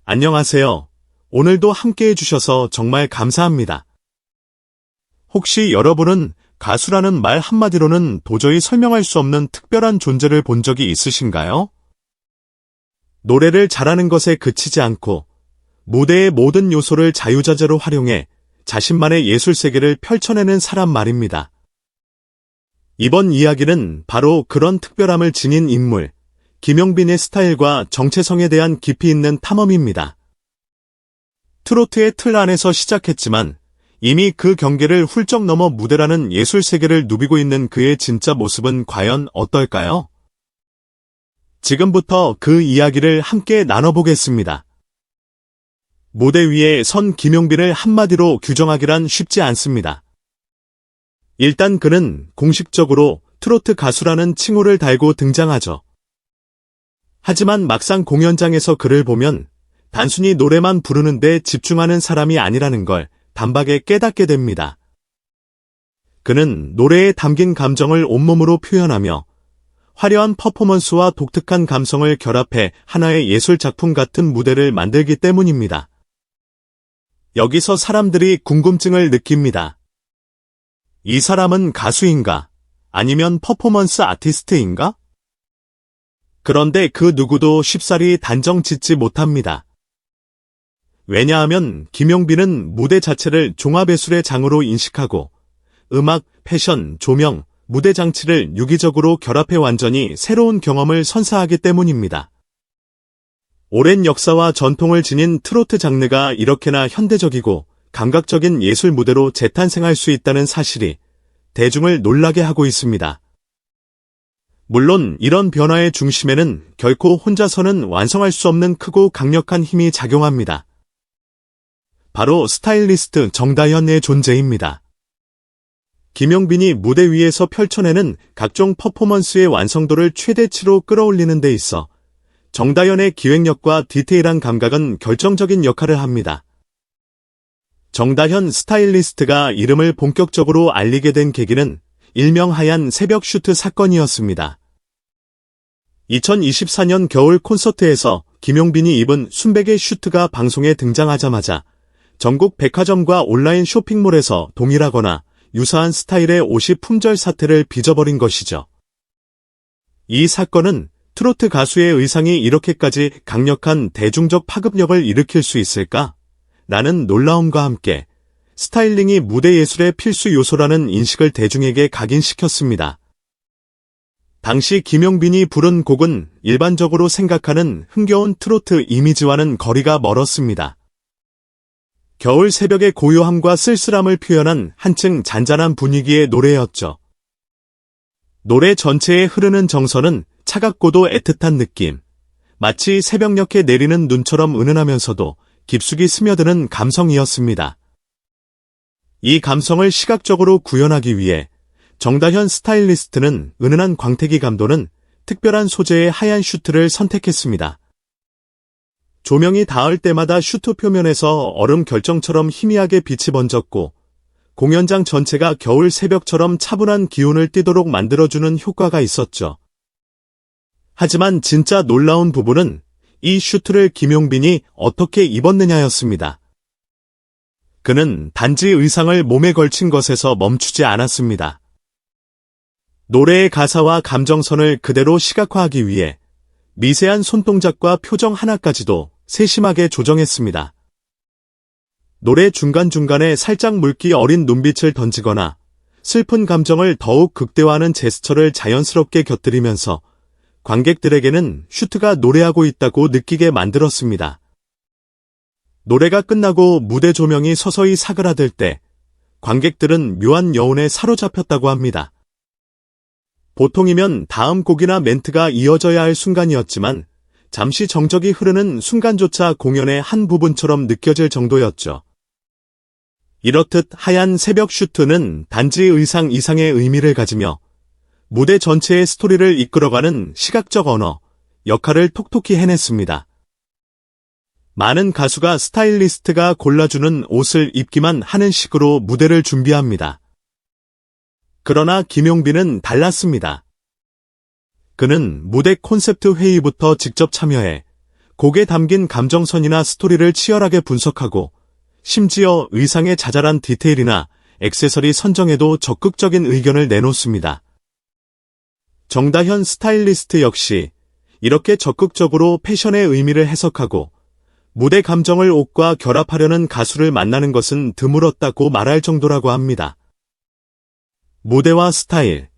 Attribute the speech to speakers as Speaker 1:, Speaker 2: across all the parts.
Speaker 1: 안녕하세요. 오늘도 함께 해주셔서 정말 감사합니다. 혹시 여러분은 가수라는 말 한마디로는 도저히 설명할 수 없는 특별한 존재를 본 적이 있으신가요? 노래를 잘하는 것에 그치지 않고 무대의 모든 요소를 자유자재로 활용해 자신만의 예술 세계를 펼쳐내는 사람 말입니다. 이번 이야기는 바로 그런 특별함을 지닌 인물, 김용빈의 스타일과 정체성에 대한 깊이 있는 탐험입니다. 트로트의 틀 안에서 시작했지만 이미 그 경계를 훌쩍 넘어 무대라는 예술 세계를 누비고 있는 그의 진짜 모습은 과연 어떨까요? 지금부터 그 이야기를 함께 나눠보겠습니다. 무대 위에 선 김용빈을 한마디로 규정하기란 쉽지 않습니다. 일단 그는 공식적으로 트로트 가수라는 칭호를 달고 등장하죠. 하지만 막상 공연장에서 그를 보면 단순히 노래만 부르는데 집중하는 사람이 아니라는 걸 단박에 깨닫게 됩니다. 그는 노래에 담긴 감정을 온몸으로 표현하며 화려한 퍼포먼스와 독특한 감성을 결합해 하나의 예술 작품 같은 무대를 만들기 때문입니다. 여기서 사람들이 궁금증을 느낍니다. 이 사람은 가수인가? 아니면 퍼포먼스 아티스트인가? 그런데 그 누구도 쉽사리 단정 짓지 못합니다. 왜냐하면 김용빈은 무대 자체를 종합예술의 장으로 인식하고 음악, 패션, 조명, 무대 장치를 유기적으로 결합해 완전히 새로운 경험을 선사하기 때문입니다. 오랜 역사와 전통을 지닌 트로트 장르가 이렇게나 현대적이고 감각적인 예술 무대로 재탄생할 수 있다는 사실이 대중을 놀라게 하고 있습니다. 물론 이런 변화의 중심에는 결코 혼자서는 완성할 수 없는 크고 강력한 힘이 작용합니다. 바로 스타일리스트 정다현의 존재입니다. 김용빈이 무대 위에서 펼쳐내는 각종 퍼포먼스의 완성도를 최대치로 끌어올리는 데 있어 정다현의 기획력과 디테일한 감각은 결정적인 역할을 합니다. 정다현 스타일리스트가 이름을 본격적으로 알리게 된 계기는 일명 하얀 새벽 슈트 사건이었습니다. 2024년 겨울 콘서트에서 김용빈이 입은 순백의 슈트가 방송에 등장하자마자 전국 백화점과 온라인 쇼핑몰에서 동일하거나 유사한 스타일의 옷이 품절 사태를 빚어버린 것이죠. 이 사건은 트로트 가수의 의상이 이렇게까지 강력한 대중적 파급력을 일으킬 수 있을까? 라는 놀라움과 함께 스타일링이 무대 예술의 필수 요소라는 인식을 대중에게 각인시켰습니다. 당시 김용빈이 부른 곡은 일반적으로 생각하는 흥겨운 트로트 이미지와는 거리가 멀었습니다. 겨울 새벽의 고요함과 쓸쓸함을 표현한 한층 잔잔한 분위기의 노래였죠. 노래 전체에 흐르는 정서는 차갑고도 애틋한 느낌, 마치 새벽녘에 내리는 눈처럼 은은하면서도 깊숙이 스며드는 감성이었습니다. 이 감성을 시각적으로 구현하기 위해 정다현 스타일리스트는 은은한 광택이 감도는 특별한 소재의 하얀 슈트를 선택했습니다. 조명이 닿을 때마다 슈트 표면에서 얼음 결정처럼 희미하게 빛이 번졌고 공연장 전체가 겨울 새벽처럼 차분한 기운을 띠도록 만들어주는 효과가 있었죠. 하지만 진짜 놀라운 부분은 이 슈트를 김용빈이 어떻게 입었느냐였습니다. 그는 단지 의상을 몸에 걸친 것에서 멈추지 않았습니다. 노래의 가사와 감정선을 그대로 시각화하기 위해 미세한 손동작과 표정 하나까지도 세심하게 조정했습니다. 노래 중간중간에 살짝 물기 어린 눈빛을 던지거나 슬픈 감정을 더욱 극대화하는 제스처를 자연스럽게 곁들이면서 관객들에게는 슈트가 노래하고 있다고 느끼게 만들었습니다. 노래가 끝나고 무대 조명이 서서히 사그라들 때 관객들은 묘한 여운에 사로잡혔다고 합니다. 보통이면 다음 곡이나 멘트가 이어져야 할 순간이었지만 잠시 정적이 흐르는 순간조차 공연의 한 부분처럼 느껴질 정도였죠. 이렇듯 하얀 새벽 슈트는 단지 의상 이상의 의미를 가지며 무대 전체의 스토리를 이끌어가는 시각적 언어, 역할을 톡톡히 해냈습니다. 많은 가수가 스타일리스트가 골라주는 옷을 입기만 하는 식으로 무대를 준비합니다. 그러나 김용빈은 달랐습니다. 그는 무대 콘셉트 회의부터 직접 참여해 곡에 담긴 감정선이나 스토리를 치열하게 분석하고 심지어 의상의 자잘한 디테일이나 액세서리 선정에도 적극적인 의견을 내놓습니다. 정다현 스타일리스트 역시 이렇게 적극적으로 패션의 의미를 해석하고 무대 감정을 옷과 결합하려는 가수를 만나는 것은 드물었다고 말할 정도라고 합니다. 무대와 스타일,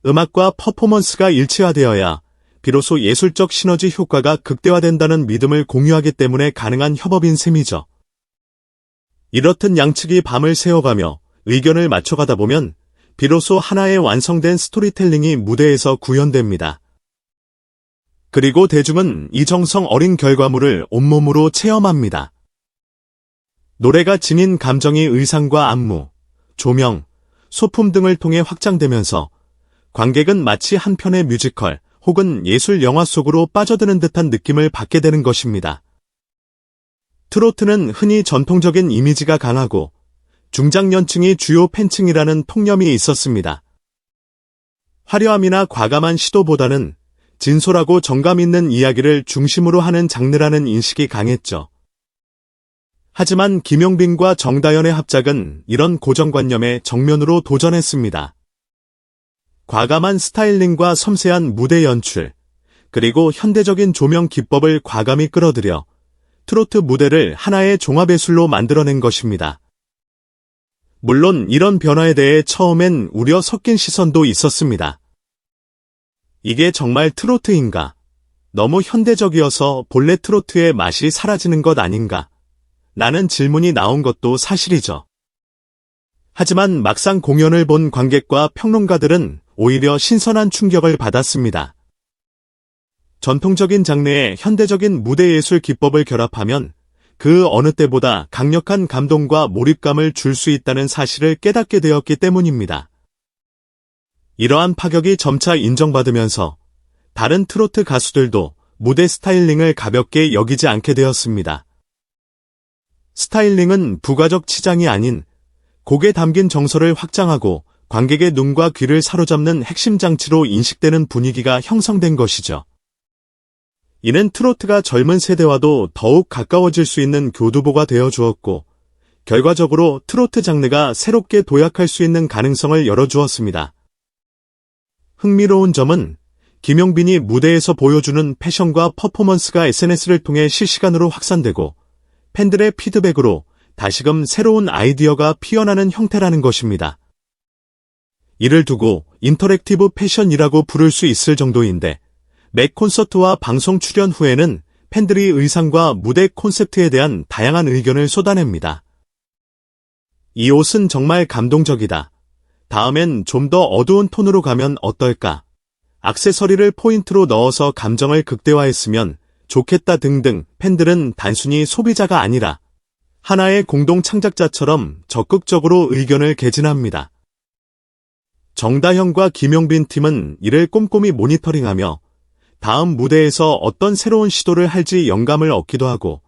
Speaker 1: 음악과 퍼포먼스가 일치화되어야 비로소 예술적 시너지 효과가 극대화된다는 믿음을 공유하기 때문에 가능한 협업인 셈이죠. 이렇듯 양측이 밤을 새워가며 의견을 맞춰가다 보면 비로소 하나의 완성된 스토리텔링이 무대에서 구현됩니다. 그리고 대중은 이 정성 어린 결과물을 온몸으로 체험합니다. 노래가 지닌 감정이 의상과 안무, 조명, 소품 등을 통해 확장되면서 관객은 마치 한 편의 뮤지컬 혹은 예술 영화 속으로 빠져드는 듯한 느낌을 받게 되는 것입니다. 트로트는 흔히 전통적인 이미지가 강하고 중장년층이 주요 팬층이라는 통념이 있었습니다. 화려함이나 과감한 시도보다는 진솔하고 정감 있는 이야기를 중심으로 하는 장르라는 인식이 강했죠. 하지만 김용빈과 정다현의 합작은 이런 고정관념에 정면으로 도전했습니다. 과감한 스타일링과 섬세한 무대 연출, 그리고 현대적인 조명 기법을 과감히 끌어들여 트로트 무대를 하나의 종합예술로 만들어낸 것입니다. 물론 이런 변화에 대해 처음엔 우려 섞인 시선도 있었습니다. 이게 정말 트로트인가? 너무 현대적이어서 본래 트로트의 맛이 사라지는 것 아닌가? 라는 질문이 나온 것도 사실이죠. 하지만 막상 공연을 본 관객과 평론가들은 오히려 신선한 충격을 받았습니다. 전통적인 장르에 현대적인 무대 예술 기법을 결합하면 그 어느 때보다 강력한 감동과 몰입감을 줄 수 있다는 사실을 깨닫게 되었기 때문입니다. 이러한 파격이 점차 인정받으면서 다른 트로트 가수들도 무대 스타일링을 가볍게 여기지 않게 되었습니다. 스타일링은 부가적 치장이 아닌 곡에 담긴 정서를 확장하고 관객의 눈과 귀를 사로잡는 핵심 장치로 인식되는 분위기가 형성된 것이죠. 이는 트로트가 젊은 세대와도 더욱 가까워질 수 있는 교두보가 되어 주었고, 결과적으로 트로트 장르가 새롭게 도약할 수 있는 가능성을 열어주었습니다. 흥미로운 점은 김용빈이 무대에서 보여주는 패션과 퍼포먼스가 SNS를 통해 실시간으로 확산되고 팬들의 피드백으로 다시금 새로운 아이디어가 피어나는 형태라는 것입니다. 이를 두고 인터랙티브 패션이라고 부를 수 있을 정도인데 매 콘서트와 방송 출연 후에는 팬들이 의상과 무대 콘셉트에 대한 다양한 의견을 쏟아냅니다. 이 옷은 정말 감동적이다. 다음엔 좀 더 어두운 톤으로 가면 어떨까? 액세서리를 포인트로 넣어서 감정을 극대화했으면 좋겠다 등등. 팬들은 단순히 소비자가 아니라 하나의 공동 창작자처럼 적극적으로 의견을 개진합니다. 정다현과 김용빈 팀은 이를 꼼꼼히 모니터링하며 다음 무대에서 어떤 새로운 시도를 할지 영감을 얻기도 하고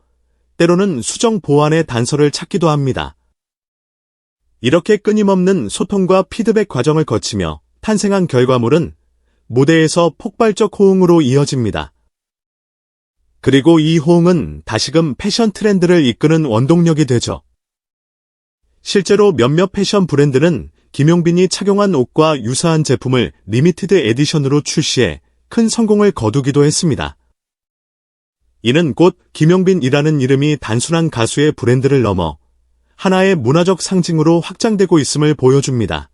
Speaker 1: 때로는 수정 보완의 단서를 찾기도 합니다. 이렇게 끊임없는 소통과 피드백 과정을 거치며 탄생한 결과물은 무대에서 폭발적 호응으로 이어집니다. 그리고 이 호응은 다시금 패션 트렌드를 이끄는 원동력이 되죠. 실제로 몇몇 패션 브랜드는 김용빈이 착용한 옷과 유사한 제품을 리미티드 에디션으로 출시해 큰 성공을 거두기도 했습니다. 이는 곧 김용빈이라는 이름이 단순한 가수의 브랜드를 넘어 하나의 문화적 상징으로 확장되고 있음을 보여줍니다.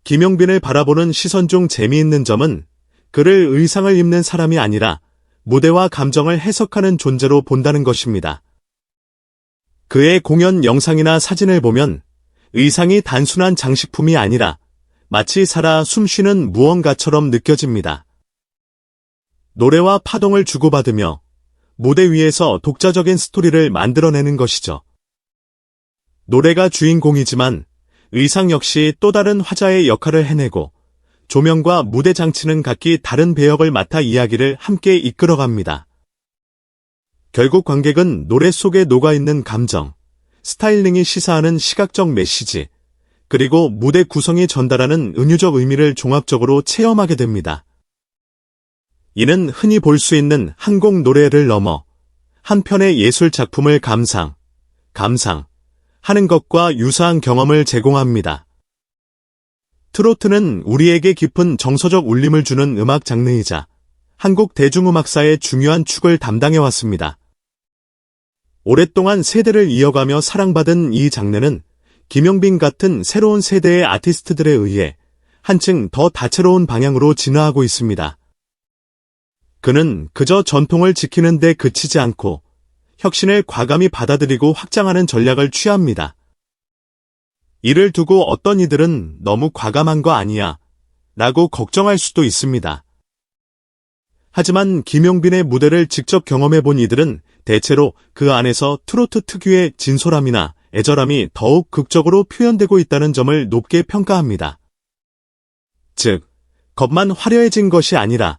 Speaker 1: 김용빈을 바라보는 시선 중 재미있는 점은 그를 의상을 입는 사람이 아니라 무대와 감정을 해석하는 존재로 본다는 것입니다. 그의 공연 영상이나 사진을 보면 의상이 단순한 장식품이 아니라 마치 살아 숨쉬는 무언가처럼 느껴집니다. 노래와 파동을 주고받으며 무대 위에서 독자적인 스토리를 만들어내는 것이죠. 노래가 주인공이지만 의상 역시 또 다른 화자의 역할을 해내고 조명과 무대 장치는 각기 다른 배역을 맡아 이야기를 함께 이끌어갑니다. 결국 관객은 노래 속에 녹아있는 감정, 스타일링이 시사하는 시각적 메시지, 그리고 무대 구성이 전달하는 은유적 의미를 종합적으로 체험하게 됩니다. 이는 흔히 볼 수 있는 한 곡 노래를 넘어 한 편의 예술 작품을 감상하는 것과 유사한 경험을 제공합니다. 트로트는 우리에게 깊은 정서적 울림을 주는 음악 장르이자 한국 대중음악사의 중요한 축을 담당해왔습니다. 오랫동안 세대를 이어가며 사랑받은 이 장르는 김용빈 같은 새로운 세대의 아티스트들에 의해 한층 더 다채로운 방향으로 진화하고 있습니다. 그는 그저 전통을 지키는 데 그치지 않고 혁신을 과감히 받아들이고 확장하는 전략을 취합니다. 이를 두고 어떤 이들은 너무 과감한 거 아니야 라고 걱정할 수도 있습니다. 하지만 김용빈의 무대를 직접 경험해본 이들은 대체로 그 안에서 트로트 특유의 진솔함이나 애절함이 더욱 극적으로 표현되고 있다는 점을 높게 평가합니다. 즉, 겉만 화려해진 것이 아니라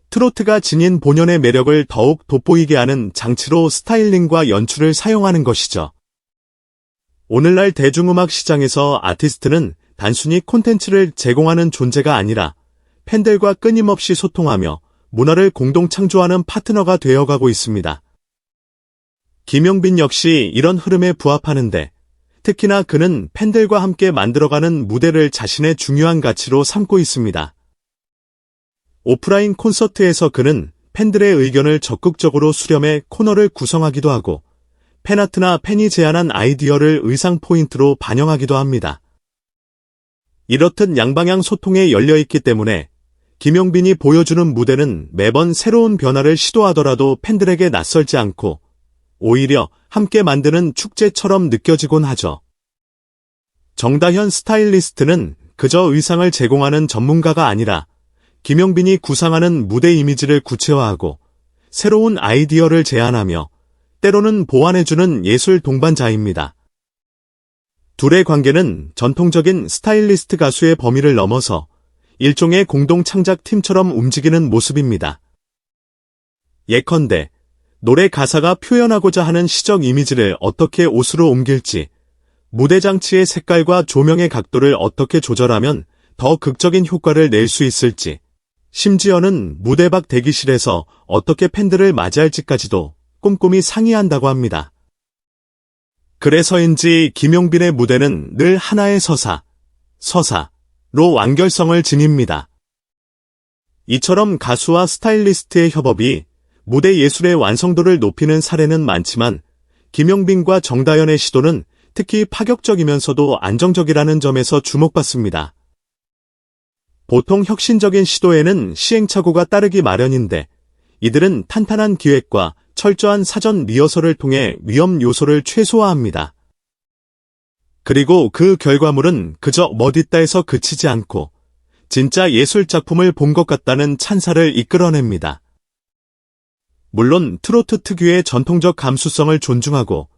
Speaker 1: 트로트가 지닌 본연의 매력을 더욱 돋보이게 하는 장치로 스타일링과 연출을 사용하는 것이죠. 오늘날 대중음악 시장에서 아티스트는 단순히 콘텐츠를 제공하는 존재가 아니라 팬들과 끊임없이 소통하며 문화를 공동 창조하는 파트너가 되어가고 있습니다. 김용빈 역시 이런 흐름에 부합하는데 특히나 그는 팬들과 함께 만들어가는 무대를 자신의 중요한 가치로 삼고 있습니다. 오프라인 콘서트에서 그는 팬들의 의견을 적극적으로 수렴해 코너를 구성하기도 하고 팬아트나 팬이 제안한 아이디어를 의상 포인트로 반영하기도 합니다. 이렇듯 양방향 소통에 열려있기 때문에 김용빈이 보여주는 무대는 매번 새로운 변화를 시도하더라도 팬들에게 낯설지 않고 오히려 함께 만드는 축제처럼 느껴지곤 하죠. 정다현 스타일리스트는 그저 의상을 제공하는 전문가가 아니라 김용빈이 구상하는 무대 이미지를 구체화하고 새로운 아이디어를 제안하며 때로는 보완해주는 예술 동반자입니다. 둘의 관계는 전통적인 스타일리스트 가수의 범위를 넘어서 일종의 공동 창작 팀처럼 움직이는 모습입니다. 예컨대 노래 가사가 표현하고자 하는 시적 이미지를 어떻게 옷으로 옮길지, 무대 장치의 색깔과 조명의 각도를 어떻게 조절하면 더 극적인 효과를 낼 수 있을지, 심지어는 무대 밖 대기실에서 어떻게 팬들을 맞이할지까지도 꼼꼼히 상의한다고 합니다. 그래서인지 김용빈의 무대는 늘 하나의 서사로 완결성을 지닙니다. 이처럼 가수와 스타일리스트의 협업이 무대 예술의 완성도를 높이는 사례는 많지만 김용빈과 정다현의 시도는 특히 파격적이면서도 안정적이라는 점에서 주목받습니다. 보통 혁신적인 시도에는 시행착오가 따르기 마련인데 이들은 탄탄한 기획과 철저한 사전 리허설을 통해 위험 요소를 최소화합니다. 그리고 그 결과물은 그저 멋있다에서 그치지 않고 진짜 예술 작품을 본 것 같다는 찬사를 이끌어냅니다. 물론 트로트 특유의 전통적 감수성을 존중하고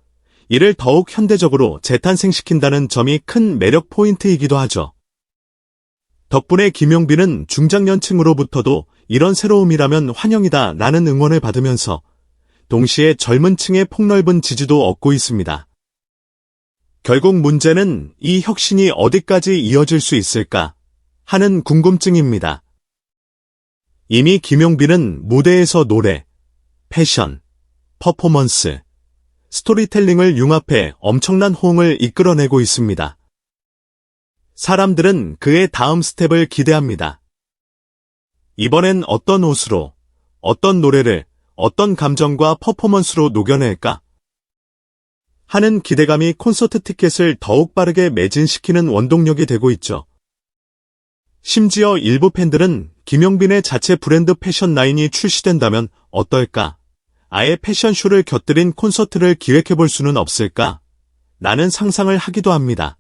Speaker 1: 이를 더욱 현대적으로 재탄생시킨다는 점이 큰 매력 포인트이기도 하죠. 덕분에 김용빈은 중장년층으로부터도 이런 새로움이라면 환영이다 라는 응원을 받으면서 동시에 젊은 층의 폭넓은 지지도 얻고 있습니다. 결국 문제는 이 혁신이 어디까지 이어질 수 있을까 하는 궁금증입니다. 이미 김용빈은 무대에서 노래, 패션, 퍼포먼스, 스토리텔링을 융합해 엄청난 호응을 이끌어내고 있습니다. 사람들은 그의 다음 스텝을 기대합니다. 이번엔 어떤 옷으로, 어떤 노래를, 어떤 감정과 퍼포먼스로 녹여낼까? 하는 기대감이 콘서트 티켓을 더욱 빠르게 매진시키는 원동력이 되고 있죠. 심지어 일부 팬들은 김용빈의 자체 브랜드 패션 라인이 출시된다면 어떨까? 아예 패션쇼를 곁들인 콘서트를 기획해볼 수는 없을까? 라는 상상을 하기도 합니다.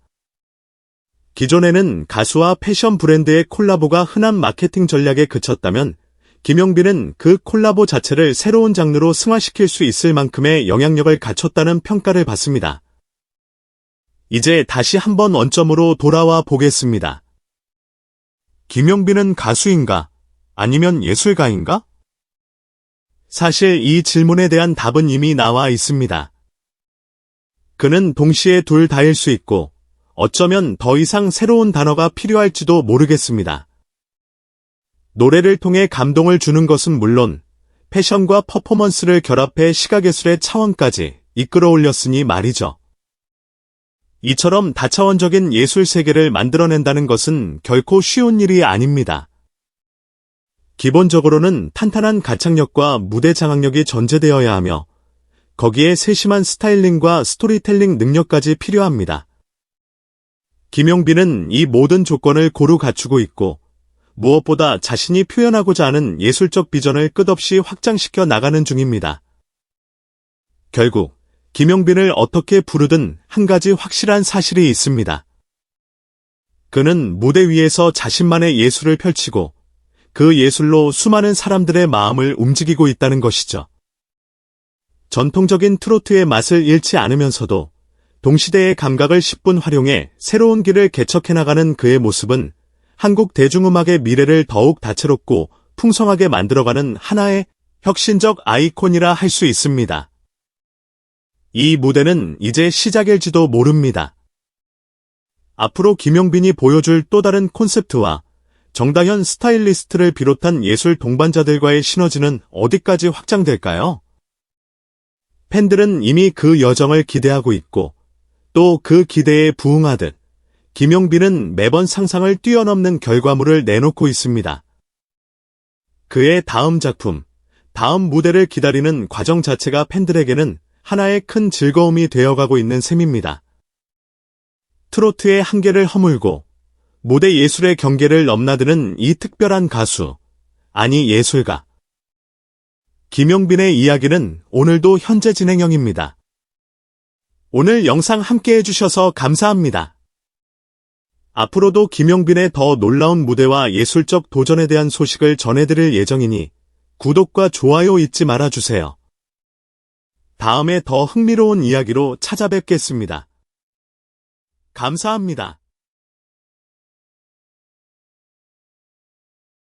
Speaker 1: 기존에는 가수와 패션 브랜드의 콜라보가 흔한 마케팅 전략에 그쳤다면 김용빈은 그 콜라보 자체를 새로운 장르로 승화시킬 수 있을 만큼의 영향력을 갖췄다는 평가를 받습니다. 이제 다시 한번 원점으로 돌아와 보겠습니다. 김용빈은 가수인가? 아니면 예술가인가? 사실 이 질문에 대한 답은 이미 나와 있습니다. 그는 동시에 둘 다일 수 있고 어쩌면 더 이상 새로운 단어가 필요할지도 모르겠습니다. 노래를 통해 감동을 주는 것은 물론 패션과 퍼포먼스를 결합해 시각예술의 차원까지 이끌어 올렸으니 말이죠. 이처럼 다차원적인 예술 세계를 만들어낸다는 것은 결코 쉬운 일이 아닙니다. 기본적으로는 탄탄한 가창력과 무대 장악력이 전제되어야 하며 거기에 세심한 스타일링과 스토리텔링 능력까지 필요합니다. 김용빈은 이 모든 조건을 고루 갖추고 있고 무엇보다 자신이 표현하고자 하는 예술적 비전을 끝없이 확장시켜 나가는 중입니다. 결국 김용빈을 어떻게 부르든 한 가지 확실한 사실이 있습니다. 그는 무대 위에서 자신만의 예술을 펼치고 그 예술로 수많은 사람들의 마음을 움직이고 있다는 것이죠. 전통적인 트로트의 맛을 잃지 않으면서도 동시대의 감각을 10분 활용해 새로운 길을 개척해 나가는 그의 모습은 한국 대중음악의 미래를 더욱 다채롭고 풍성하게 만들어가는 하나의 혁신적 아이콘이라 할 수 있습니다. 이 무대는 이제 시작일지도 모릅니다. 앞으로 김용빈이 보여줄 또 다른 콘셉트와 정다현 스타일리스트를 비롯한 예술 동반자들과의 시너지는 어디까지 확장될까요? 팬들은 이미 그 여정을 기대하고 있고 또 그 기대에 부응하듯 김용빈은 매번 상상을 뛰어넘는 결과물을 내놓고 있습니다. 그의 다음 작품, 다음 무대를 기다리는 과정 자체가 팬들에게는 하나의 큰 즐거움이 되어가고 있는 셈입니다. 트로트의 한계를 허물고 무대 예술의 경계를 넘나드는 이 특별한 가수, 아니 예술가. 김용빈의 이야기는 오늘도 현재 진행형입니다. 오늘 영상 함께 해주셔서 감사합니다. 앞으로도 김용빈의 더 놀라운 무대와 예술적 도전에 대한 소식을 전해드릴 예정이니 구독과 좋아요 잊지 말아주세요. 다음에 더 흥미로운 이야기로 찾아뵙겠습니다. 감사합니다.